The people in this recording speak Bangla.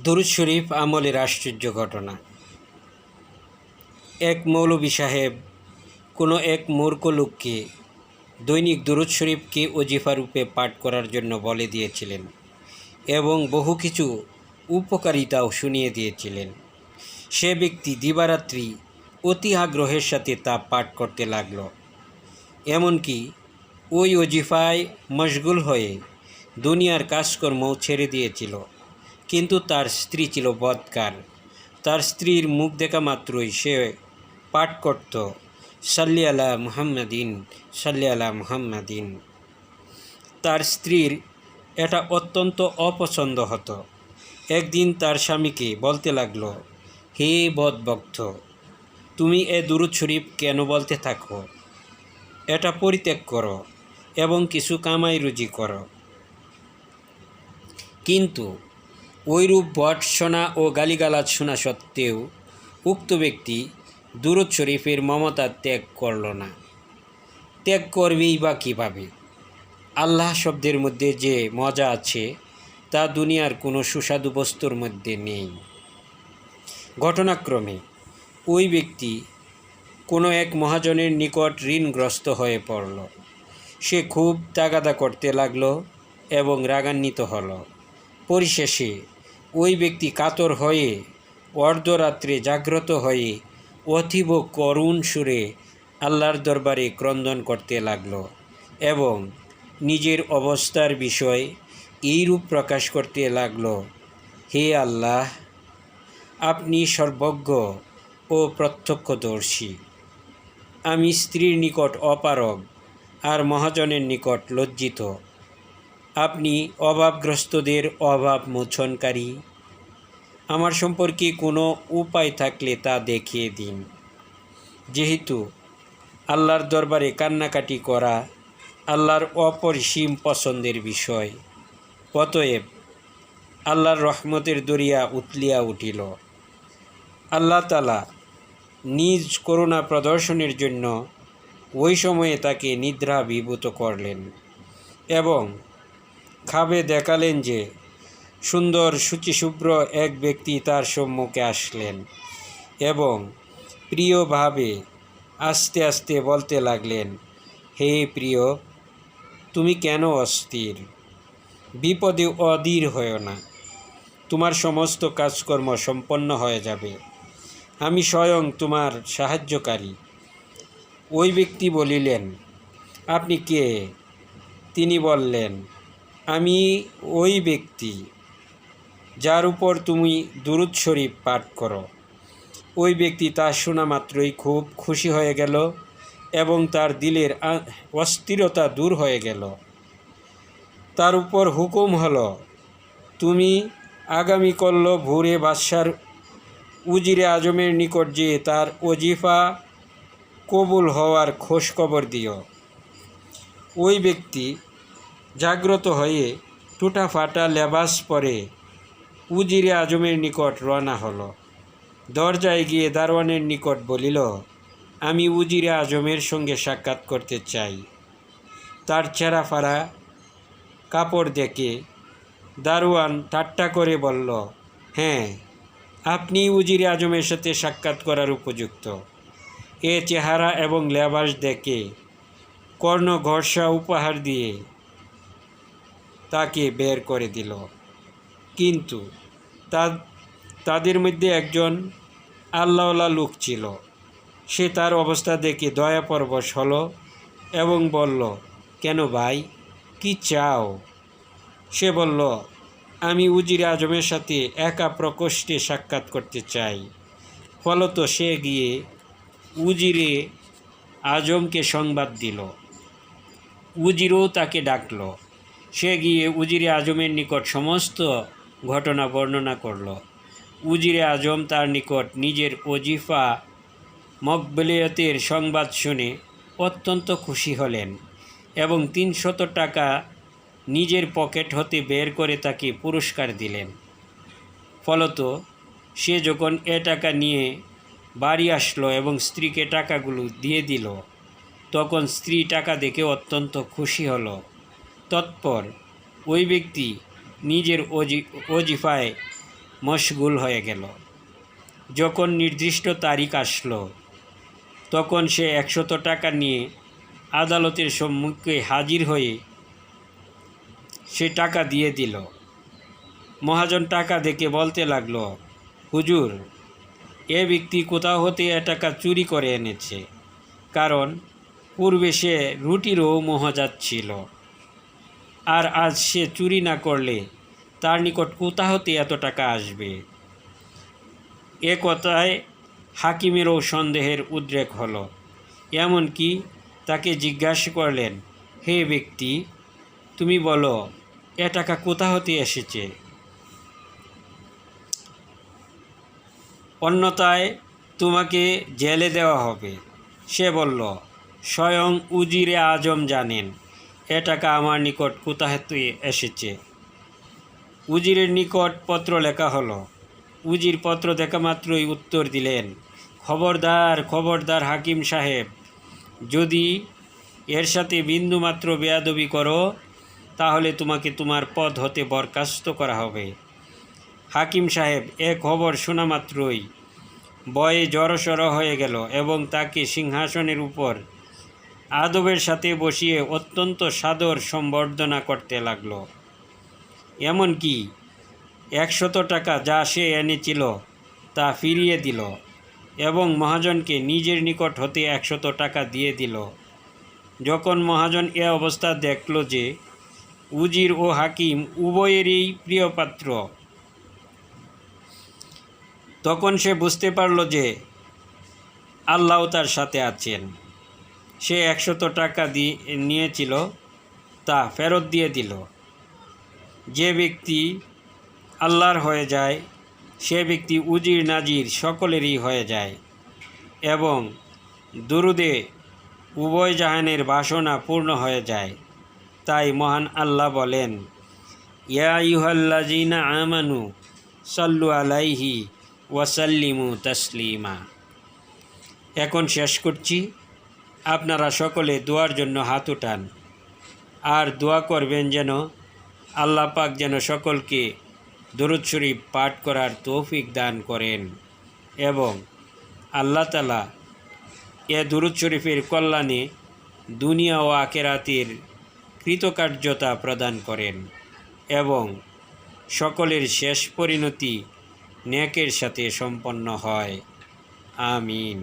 দুরূদ শরীফ আমলের আশ্চর্য ঘটনা। এক মৌলভী সাহেব কোনো এক মূর্খ লোককে দৈনিক দুরূদ শরীফকে ওজিফা রূপে পাঠ করার জন্য বলে দিয়েছিলেন এবং বহু কিছু উপকারিতাও শুনিয়ে দিয়েছিলেন। সে ব্যক্তি দিবারাত্রি অতি আগ্রহের সাথে তা পাঠ করতে লাগল। এমনকি ওই ওজিফায় মশগুল হয়ে দুনিয়ার কাজকর্মও ছেড়ে দিয়েছিল। কিন্তু তার স্ত্রী ছিল বদকার। তার স্ত্রীর মুখ দেখা মাত্রই সে পাঠ করত, সাল্লি আলা মুহাম্মাদিন, সাল্লি আলা মুহাম্মাদিন। তার স্ত্রীর এটা অত্যন্ত অপছন্দ হতো। একদিন তার স্বামীকে বলতে লাগলো, হে বদভক্ত, তুমি এ দুরূদ শরীফ কেন বলতে থাকো? এটা পরিত্যাগ করো এবং কিছু কামাই রুজি করো। কিন্তু ওইরূপ ভর্ৎসনা ও গালিগালাজ শোনা সত্ত্বেও উক্ত ব্যক্তি দুরূদ শরীফের মমতা ত্যাগ করল না। ত্যাগ করবেই বা কীভাবে? আল্লাহ শব্দের মধ্যে যে মজা আছে তা দুনিয়ার কোনো সুস্বাদু বস্তুর মধ্যে নেই। ঘটনাক্রমে ওই ব্যক্তি কোনো এক মহাজনের নিকট ঋণগ্রস্ত হয়ে পড়ল। সে খুব তাগাদা করতে লাগল এবং রাগান্বিত হল। পরিশেষে ওই ব্যক্তি কাতর হয়ে অর্ধরাত্রে জাগ্রত হয়ে অতীব করুণ সুরে আল্লাহর দরবারে ক্রন্দন করতে লাগল এবং নিজের অবস্থার বিষয় এইরূপ প্রকাশ করতে লাগল, হে আল্লাহ, আপনি সর্বজ্ঞ ও প্রত্যক্ষদর্শী। আমি স্ত্রীর নিকট অপারগ আর মহাজনের নিকট লজ্জিত। আপনি অভাবগ্রস্তদের অভাব মোচনকারী। আমার সম্পর্কে কোনো উপায় থাকলে তা দেখিয়ে দিন। যেহেতু আল্লাহর দরবারে কান্নাকাটি করা আল্লাহর অপরিসীম পছন্দের বিষয়, অতএব আল্লাহর রহমতের দরিয়া উতলিয়া উঠিল। আল্লাহ তাআলা নিজ করুণা প্রদর্শনের জন্য ওই সময়ে তাকে নিদ্রাভিভূত করলেন এবং খাবে দেখালেন যে সুন্দর শুচিশুভ্র এক ব্যক্তি তার সম্মুখে আসলেন এবং প্রিয়ভাবে আস্তে আস্তে বলতে লাগলেন, হে প্রিয়, তুমি কেন অস্থির? বিপদে অধীর হয়েও না। তোমার সমস্ত কাজকর্ম সম্পন্ন হয়ে যাবে। আমি স্বয়ং তোমার সাহায্যকারী। ওই ব্যক্তি বলিলেন, আপনি কে? তিনি বললেন, আমি ওই ব্যক্তি যার উপর তুমি দুরূদ শরীফ পাঠ করো। ওই ব্যক্তি তা শোনা মাত্রই খুব খুশি হয়ে গেল এবং তার দিলের অস্থিরতা দূর হয়ে গেল। তার উপর হুকুম হলো, তুমি আগামীকাল ভোরে বাদশার উজিরে আজমের নিকট যেয়ে তার ওজিফা কবুল হওয়ার খোঁজ খবর দিও। ওই ব্যক্তি জাগ্রত হয়ে টুটা ফাটা লেবাস পরে উজিরে আজমের নিকট রওনা হলো। দরজায় গিয়ে দারোয়ানের নিকট বলিল, আমি উজিরে আজমের সঙ্গে সাক্ষাৎ করতে চাই। তার ছেঁড়া ফাড়া কাপড় দেখে দারোয়ান ঠাট্টা করে বলল, হ্যাঁ, আপনি উজিরে আজমের সাথে সাক্ষাৎ করার উপযুক্ত। এ চেহারা এবং লেবাস দেখে কর্ণঘর্ষা উপহার দিয়ে তাকে বের করে দিল। কিন্তু তাদের মধ্যে একজন আল্লাহওয়ালা লোক ছিল। সে তার অবস্থা দেখে দয়াপরবশ হলো এবং বলল, কেন ভাই, কি চাও? সে বলল, আমি উজিরে আজমের সাথে একা প্রকোষ্ঠে সাক্ষাৎ করতে চাই। ফলত সে গিয়ে উজিরে আজমকে সংবাদ দিল। উজিরও তাকে ডাকল। সে গিয়ে উজিরে আজমের নিকট সমস্ত ঘটনা বর্ণনা করল। উজিরে আজম তার নিকট নিজের ওজিফা মকবুলিয়তের সংবাদ শুনে অত্যন্ত খুশি হলেন এবং 300 টাকা নিজের পকেট হতে বের করে তাকে পুরস্কার দিলেন। ফলত সে যখন এ টাকা নিয়ে বাড়ি আসলো এবং স্ত্রীকে টাকাগুলো দিয়ে দিল, তখন স্ত্রী টাকা দেখে অত্যন্ত খুশি হলো। তৎপর ওই ব্যক্তি নিজের ওজিফায় মশগুল হয়ে গেল। যখন নির্দিষ্ট তারিখ আসলো তখন সে 100 টাকা নিয়ে আদালতের সম্মুখে হাজির হয়ে সে টাকা দিয়ে দিল। মহাজন টাকা দেখে বলতে লাগলো, হুজুর, এ ব্যক্তি কোথাও হতে এ টাকা চুরি করে এনেছে, কারণ পূর্বে সে রুটিরও মহজাত ছিল, আর আজ সে চুরি না করলে তার নিকট কোথা হতে এত টাকা আসবে। এ কথায় হাকিমেরও সন্দেহের উদ্রেক হলো। এমনকি তাকে জিজ্ঞাসা করলেন, হে ব্যক্তি, তুমি বলো এ টাকা কোথা হতে এসেছে, অন্যথায় তোমাকে জেলে দেওয়া হবে। সে বলল, স্বয়ং উজিরে আজম জানেন এ টাকা আমার নিকট কোথা হতে এসেছে। উজিরের নিকট পত্র লেখা হলো। উজির পত্র দেখা মাত্রই উত্তর দিলেন, খবরদার খবরদার হাকিম সাহেব, যদি এর সাথে বিন্দুমাত্র বেয়াদবি করো তাহলে তোমাকে তোমার পদ হতে বরখাস্ত করা হবে। হাকিম সাহেব এ খবর শোনা মাত্রই ভয়ে জড়সড় হয়ে গেল এবং তাকে সিংহাসনের উপর আদবের সাথে বসিয়ে অত্যন্ত সাদর সম্বর্ধনা করতে লাগল। এমনকি 100 টাকা যা সে এনেছিল তা ফিরিয়ে দিল এবং মহাজনকে নিজের নিকট হতে 100 টাকা দিয়ে দিল। যখন মহাজন এ অবস্থা দেখল যে উজির ও হাকিম উভয়েরই প্রিয়পাত্র, তখন সে বুঝতে পারল যে আল্লাহ তার সাথে আছেন। সে 100 টাকা নিয়েছিল তা ফেরত দিয়ে দিল। যে ব্যক্তি আল্লাহর হয়ে যায় সে ব্যক্তি উজির নাজির সকলেরই হয়ে যায় এবং দুরুদে উভয় জাহানের বাসনা পূর্ণ হয়ে যায়। তাই মহান আল্লাহ বলেন, ইয়া আইয়ুহাল্লাযীনা আমানু সাল্লু আলাইহি ওয়াসাল্লিমু তাসলিমা। এখন শেষ করছি। আপনারা সকলে দোয়ার জন্য হাত উঠান আর দোয়া করবেন যেন আল্লাহ পাক যেন সকলকে দরুদ শরীফ পাঠ করার তৌফিক দান করেন এবং আল্লাহ তাআলা এ দরুদ শরীফের কল্যাণে দুনিয়া ও আখিরাতের কৃতকার্যতা প্রদান করেন এবং সকলের শেষ পরিণতি নেকের সাথে সম্পন্ন হয়। আমিন।